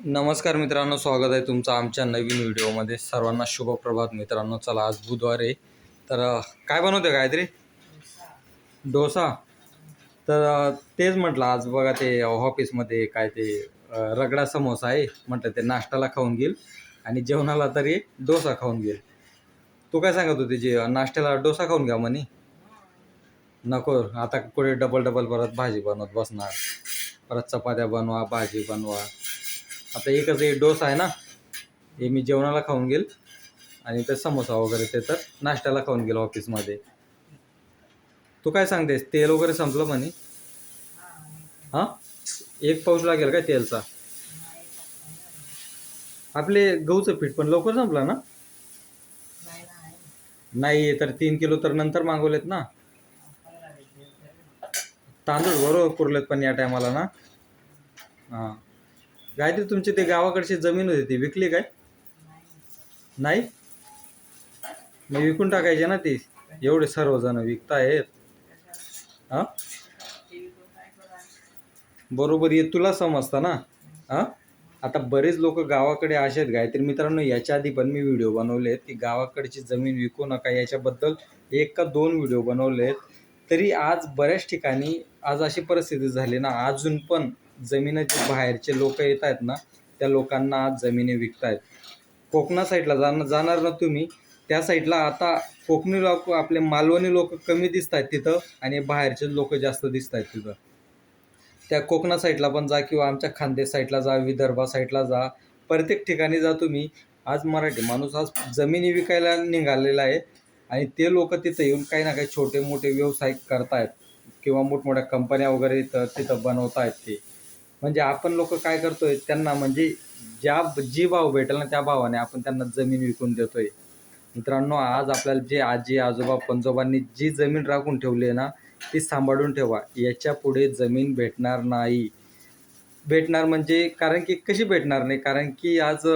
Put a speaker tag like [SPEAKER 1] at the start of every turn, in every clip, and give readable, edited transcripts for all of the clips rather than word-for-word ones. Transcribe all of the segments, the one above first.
[SPEAKER 1] नमस्कार मित्रांनो, स्वागत आहे तुमचं आमच्या नवीन व्हिडिओमध्ये. सर्वांना शुभप्रभात मित्रांनो. चला, आज बुधवार आहे, तर काय बनवते काहीतरी डोसा. तर तेच म्हटलं आज बघा ते ऑफिसमध्ये काय ते रगडा समोसा आहे. म्हटलं ते नाश्त्याला खाऊन घेईल आणि जेवणाला तरी डोसा खाऊन घेईल. तू काय सांगत होती जे नाश्त्याला डोसा खाऊन घ्या म्हणे? नको, आता कुठे डबल डबल परत भाजी बनवत बसणार, परत चपात्या बनवा, भाजी बनवा. आता एकच एक डोसा आहे ना, हे मी जेवणाला खाऊन घेईल आणि ते समोसा वगैरे ते तर नाश्त्याला खाऊन गेलो ऑफिसमध्ये. तू काय सांगतेस, तेल वगैरे संपलं म्हणे? हां, एक पाऊच लागेल काय तेलचा? आपले गहूचं पीठ पण लवकर संपलं ना? नाही तर 3 किलो तर नंतर मागवलेत ना. तांदूळ बरोबर पुरलेत पण या टायमाला ना. हां, गायत्री तुमची ते गावाकडची जमीन होती ती विकली काय? नाही, मग विकून टाकायचे ना ती. एवढे सर्वजण विकतायत. हां, बरोबर, ये तुला समजतं ना. हां, आता बरेच लोक गावाकडे असे आहेत गायत्री मित्रांनो. याच्या आधी पण मी व्हिडिओ बनवले आहेत की गावाकडची जमीन विकू नका, याच्याबद्दल 1 का 2 व्हिडिओ बनवले आहेत. तरी आज बऱ्याच ठिकाणी आज अशी परिस्थिती झाली ना, अजून पण जमिनीचे बाहेरचे लोक येत आहेत ना, त्या लोकांना आज जमिनी विकतायत. कोकणा साईडला जाणार ना तुम्ही, त्या साईडला आता कोकणी लोक, आपले मालवणी लोक कमी दिसत आहेत तिथं आणि बाहेरचे लोक जास्त दिसत आहेत तिथं. त्या कोकणा साईडला पण जा किंवा आमच्या खानदेश साईडला जा, विदर्भा साईडला जा, प्रत्येक ठिकाणी जा तुम्ही. आज मराठी माणूस आज जमिनी विकायला निघालेला आहे आणि ते लोक तिथं येऊन काही ना काही छोटे मोठे व्यवसाय करतायत किंवा मोठमोठ्या कंपन्या वगैरे तिथं बनवत आहेत ते. म्हणजे आपण लोक काय करतोय, त्यांना म्हणजे जी भाव भेटेल ना त्या भावाने आपण त्यांना जमीन विकून देतोय. मित्रांनो, आज आपल्याला जे आजी आजोबा पंजोबांनी जी जमीन राखून ठेवली आहे ना, ती सांभाळून ठेवा. याच्या पुढे जमीन भेटणार नाही. भेटणार म्हणजे कारण की कशी भेटणार नाही, कारण की आज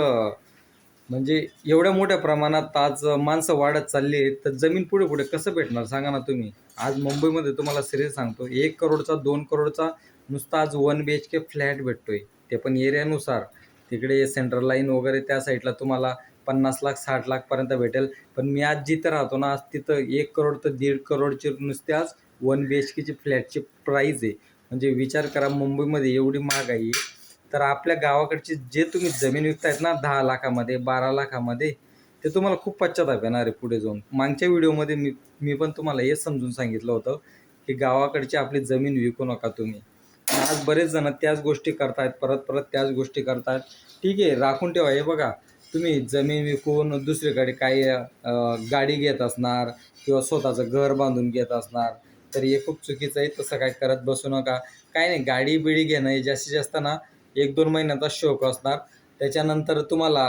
[SPEAKER 1] म्हणजे एवढ्या मोठ्या प्रमाणात आज माणसं वाढत चालली आहेत, तर जमीन पुढे पुढे कसं भेटणार सांगा ना तुम्ही. आज मुंबईमध्ये तुम्हाला सिरियस सांगतो, 1 करोडचा 2 करोडचा नुसता आज 1 BHK फ्लॅट भेटतोय, ते पण एरियानुसार. तिकडे सेंट्रल लाईन वगैरे त्या साईडला तुम्हाला 50 लाख 60 लाखपर्यंत भेटेल. पण मी आज जिथं राहतो ना, आज तिथं 1 करोड तर 1.5 करोडची नुसते आज 1 BHKची फ्लॅटची प्राईज आहे. म्हणजे विचार करा, मुंबईमध्ये एवढी महागाई आहे. तर आपल्या गावाकडची जे तुम्ही जमीन विकतायत ना 10 लाखामध्ये 12 लाखामध्ये, ते तुम्हाला खूप पश्चाताप येणार आहे पुढे जाऊन. मागच्या व्हिडिओमध्ये मी पण तुम्हाला हेच समजून सांगितलं होतं की गावाकडची आपली जमीन विकू नका तुम्ही. आज बरेच जण त्याच गोष्टी करतायत, परत परत त्याच गोष्टी करतायत. ठीक आहे, राखून ठेवा. हे बघा, तुम्ही जमीन विकून दुसरीकडे काही गाडी घेत असणार किंवा स्वतःचं घर बांधून घेत असणार, तर हे खूप चुकीचं आहे. तसं काय करत बसू नका. काय नाही, गाडी बिडी घेणं हे जास्तीत जास्त ना 1-2 महिन्याचा शौक असणार. त्याच्यानंतर तुम्हाला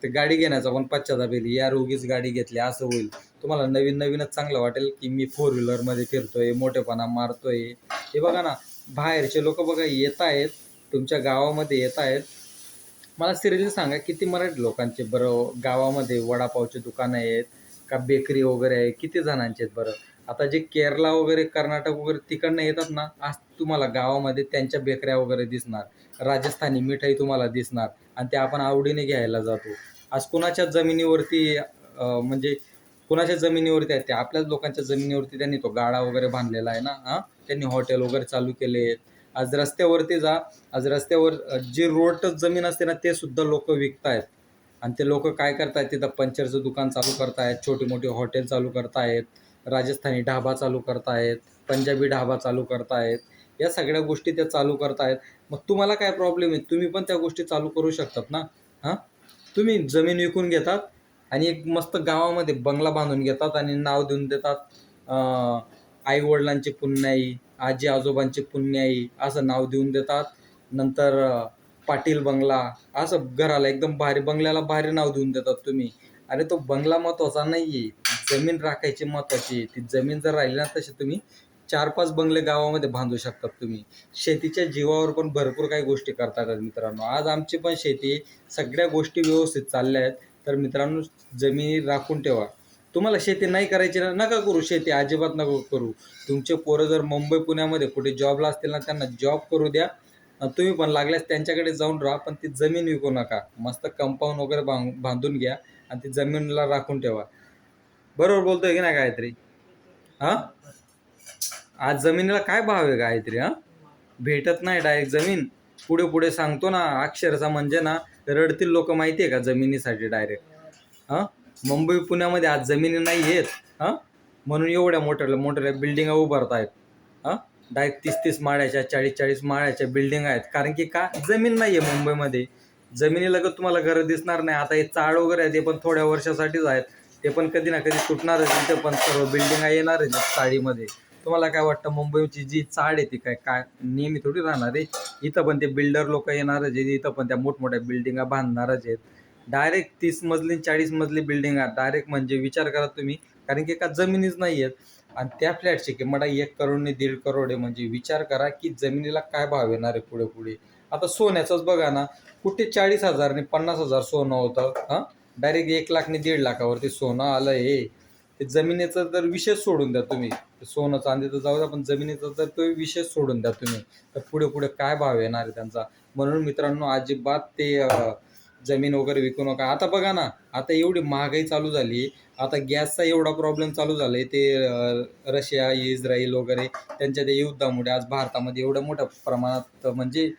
[SPEAKER 1] ते गाडी घेण्याचा पण पश्चाताप येईल, यार उगीच गाडी घेतली असं होईल. तुम्हाला नवीन नवीनच चांगलं वाटेल की मी 4 व्हीलरमध्ये फिरतोय, मोठेपणा मारतोय. हे बघा ना, बाहेरचे लोक बघा येत आहेत, तुमच्या गावामध्ये येत आहेत. मला सिरियसली सांगा, किती मराठी लोकांचे बरं गावामध्ये वडापावचे दुकानं आहेत का बेकरी वगैरे आहे, किती जणांचे आहेत बरं? आता जे केरला वगैरे कर्नाटक वगैरे तिकडनं येतात ना, आज तुम्हाला गावामध्ये त्यांच्या बेकऱ्या वगैरे दिसणार, राजस्थानी मिठाई तुम्हाला दिसणार आणि ते आपण आवडीने घ्यायला जातो. आज कुणाच्या जमिनीवरती म्हणजे कुणाच्या जमिनीवरती आहेत ते, आपल्याच लोकांच्या जमिनीवरती त्यांनी तो गाडा वगैरे बांधलेला आहे ना. हां, त्यांनी हॉटेल वगैरे चालू केले आहेत. आज रस्त्यावरती जा, आज रस्त्यावर जी रोड जमीन असते ना, ते सुद्धा लोक विकतायत. आणि ते लोक काय करतायत, तिथं पंक्चरचं दुकान चालू करतायत, छोटी मोठी हॉटेल चालू करतायत, राजस्थानी ढाबा चालू करतायत, पंजाबी ढाबा चालू करतायत. या सगळ्या गोष्टी ते चालू करतायत. मग तुम्हाला काय प्रॉब्लेम आहे? तुम्ही पण त्या गोष्टी चालू करू शकतात ना. हां, तुम्ही जमीन विकून घेतात आणि एक मस्त गावामध्ये बंगला बांधून घेतात आणि नाव देऊन देतात आई वडिलांची पुण्याई, आजी आजोबांची पुण्याई असं नाव देऊन देतात. नंतर पाटील बंगला असं घराला एकदम भारी, बंगल्याला भारी नाव देऊन देतात तुम्ही. अरे तो बंगला महत्त्वाचा नाही आहे, जमीन राखायची महत्त्वाची आहे. ती जमीन जर राहिली ना, तशी तुम्ही 4-5 बंगले गावामध्ये बांधू शकतात तुम्ही. शेतीच्या जीवावर पण भरपूर काही गोष्टी करतात मित्रांनो. आज आमची पण शेती, सगळ्या गोष्टी व्यवस्थित चालल्या आहेत. तर मित्रांनो, जमिनी राखून ठेवा. तुम्हाला शेती नाही करायची ना, नका करू शेती, अजिबात नका करू. तुमचे पोरं जर मुंबई पुण्यामध्ये कुठे जॉबला असतील ना, त्यांना जॉब करू द्या तुम्ही पण लागल्यास त्यांच्याकडे जाऊन राहा, पण ती जमीन विकू नका. मस्त कंपाऊंड वगैरे बांधून घ्या आणि ती जमीनला राखून ठेवा. बरोबर बोलतोय की नाही गायत्री? हा, आज जमिनीला काय भाव आहे गायत्री? भेटत नाही डायरेक्ट जमीन. पुढे पुढे सांगतो ना, अक्षरशः म्हणजे ना रडतील लोक, माहिती आहे का जमिनीसाठी डायरेक्ट. मुंबई पुण्यामध्ये आज जमिनी नाही आहेत. म्हणून एवढ्या मोठ्या मोठ्या बिल्डिंगा उभारत आहेत. डायरेक्ट 30-30 माळ्याच्या, 40-40 माळ्याच्या बिल्डिंग आहेत. कारण की का, जमीन नाही आहे मुंबईमध्ये. जमिनीलगत तुम्हाला घरं दिसणार नाही. आता हे चाळ वगैरे आहे ते पण थोड्या वर्षासाठीच आहेत. ते पण कधी ना कधी सुटणारच. इथे पण सर्व बिल्डिंगा येणारच चाळीमध्ये. तुम्हाला काय वाटतं, मुंबईची जी चाळ आहे ती काय नेहमी थोडी राहणार आहे? इथं पण ते बिल्डर लोक येणारच आहेत. इथं पण त्या मोठमोठ्या बिल्डिंगा बांधणारच आहेत. डायरेक्ट 30 मजली 40 मजली बिल्डिंग आहे डायरेक्ट. म्हणजे विचार करा तुम्ही, कारण की का जमिनीच नाही आहेत. आणि त्या फ्लॅटची किंमत 1 करोड ने 1.5 करोड आहे. म्हणजे विचार करा की जमिनीला काय भाव येणार आहे पुढे पुढे. आता सोन्याचंच बघा ना, कुठे 40,000 ने 50,000 सोनं होतं. डायरेक्ट 1 लाख ने 1.5 लाखावरती सोनं आलं. हे ते जमिनीचा तर विषय सोडून द्या तुम्ही. सोनं चांदी तर जाऊ द्या, पण जमिनीचा तर तो विषय सोडून द्या तुम्ही. तर पुढे पुढे काय भाव येणार आहे त्यांचा. म्हणून मित्रांनो, अजिबात ते जमीन वगैरे विकू नका. आता बघा ना, आता एवढी महागाई चालू झाली. आता गॅसचा एवढा प्रॉब्लेम चालू झाला आहे. ते रशिया, इस्रायल वगैरे त्यांच्या त्या युद्धामुळे आज भारतामध्ये एवढ्या मोठ्या प्रमाणात, म्हणजे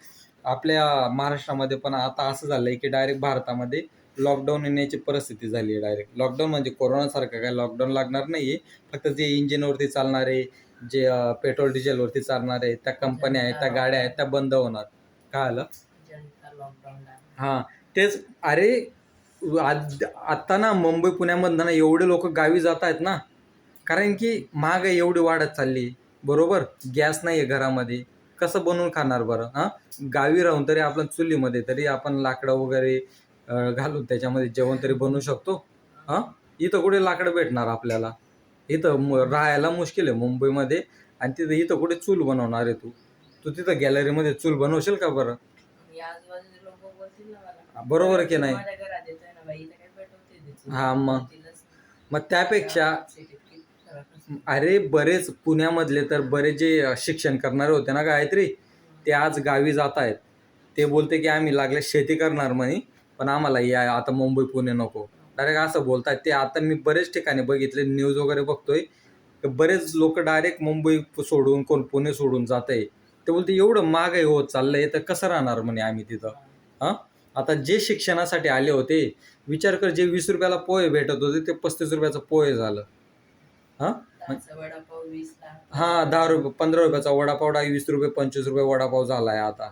[SPEAKER 1] आपल्या महाराष्ट्रामध्ये पण आता असं झालं आहे की डायरेक्ट भारतामध्ये लॉकडाऊन येण्याची परिस्थिती झाली आहे. डायरेक्ट लॉकडाऊन म्हणजे कोरोनासारखं काय लॉकडाऊन लागणार नाही आहे. फक्त जे इंजिनवरती चालणारे, जे पेट्रोल डिझेलवरती चालणारे त्या कंपन्या आहेत, त्या गाड्या आहेत, त्या बंद होणार. काय आलं? हां, तेच. अरे आत्ता ना मुंबई पुण्यामधनं ना एवढे लोक गावी जात आहेत ना, कारण की महागाई एवढी वाढत चालली. बरोबर, गॅस नाही आहे घरामध्ये, कसं बनवून खाणार बरं? गावी राहून तरी आपण चुलीमध्ये तरी आपण लाकडं वगैरे घालून त्याच्यामध्ये जेवण तरी बनवू शकतो. इथं कुठे लाकडं भेटणार आपल्याला? इथं राहायला मुश्किल आहे मुंबईमध्ये. आणि तिथं इथं कुठे चूल बनवणार आहे तू? तू तिथं गॅलरीमध्ये चूल बनवशील का बरं? बरोबर की नाही? हा, मग त्यापेक्षा अरे बरेच पुण्यामधले तर बरेच जे शिक्षण करणारे होते ना गायत्री, ते आज गावी जात आहेत. ते बोलते की आम्ही लागले शेती करणार म्हणे, पण आम्हाला या आता मुंबई पुणे नको. डायरेक्ट असं बोलतात ते. आता मी बरेच ठिकाणी बघितले, न्यूज वगैरे बघतोय, बरेच लोक डायरेक्ट मुंबई सोडून, कोण पुणे सोडून जात आहे. ते बोलते एवढं महागाई होत चाललंय तर कसं राहणार म्हणे आम्ही तिथं. आता जे शिक्षणासाठी आले होते, विचार कर, जे 20 रुपयाला पोहे भेटत होते ते 35 रुपयाचं पोहे झालं. हां, 10 रुपये 15 रुपयाचा वडापाव 20 रुपये 25 रुपये वडापाव झाला आहे आता.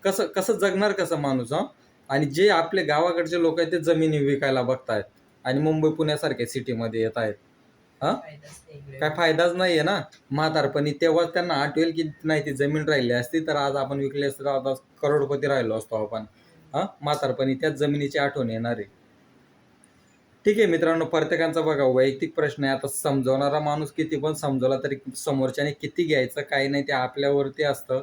[SPEAKER 1] कसं कसं जगणार कसं माणूस? आणि जे आपले गावाकडचे लोक आहेत ते जमिनी विकायला बघतायत आणि मुंबई पुण्यासारख्या सिटीमध्ये येत आहेत. काय फायदाच नाही आहे ना. म्हातारपणी तेव्हाच त्यांना आठवेल की नाही, ती जमीन राहिली असती तर आज आपण विकली असती, तर आता करोडपती राहिलो असतो आपण. म्हातारपणी त्याच जमिनीची आठवण येणार आहे. ठीक आहे मित्रांनो, प्रत्येकाचा बघा वैयक्तिक प्रश्न आहे. आता समजवणारा माणूस किती पण समजवला तरी समोरच्याने किती घ्यायचं काही नाही, ते आपल्यावरती असतं.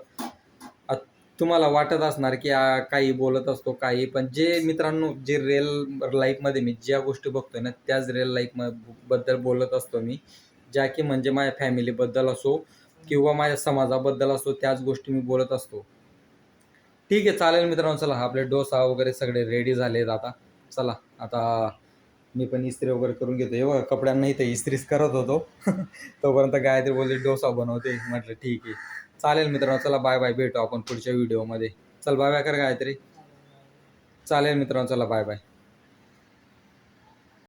[SPEAKER 1] तुम्हाला वाटत असणार की काही बोलत असतो काही, पण जे मित्रांनो, जे रिअल लाईफमध्ये मी ज्या गोष्टी बघतोय ना, त्याच रिअल लाईफ बद्दल बोलत असतो मी. ज्या की म्हणजे माझ्या फॅमिलीबद्दल असो किंवा माझ्या समाजाबद्दल असो, त्याच गोष्टी मी बोलत असतो. ठीक आहे, चालेल मित्रांनो. चला, आपले डोसा वगैरे सगळे रेडी झालेत आता. चला आता मी पण इस्त्री वगैरे करून घेतो. हे बघा, कपड्यांना इथे इस्त्रीच करत होतो. तोपर्यंत गायत्री बोलली डोसा बनवते. म्हटलं ठीक आहे, चालेल मित्रांनो. चला, बाय बाय, भेटू आपण पुढच्या व्हिडिओमध्ये. चल बाय बाय कर गायत्री. चालेल मित्रांनो, चला बाय बाय.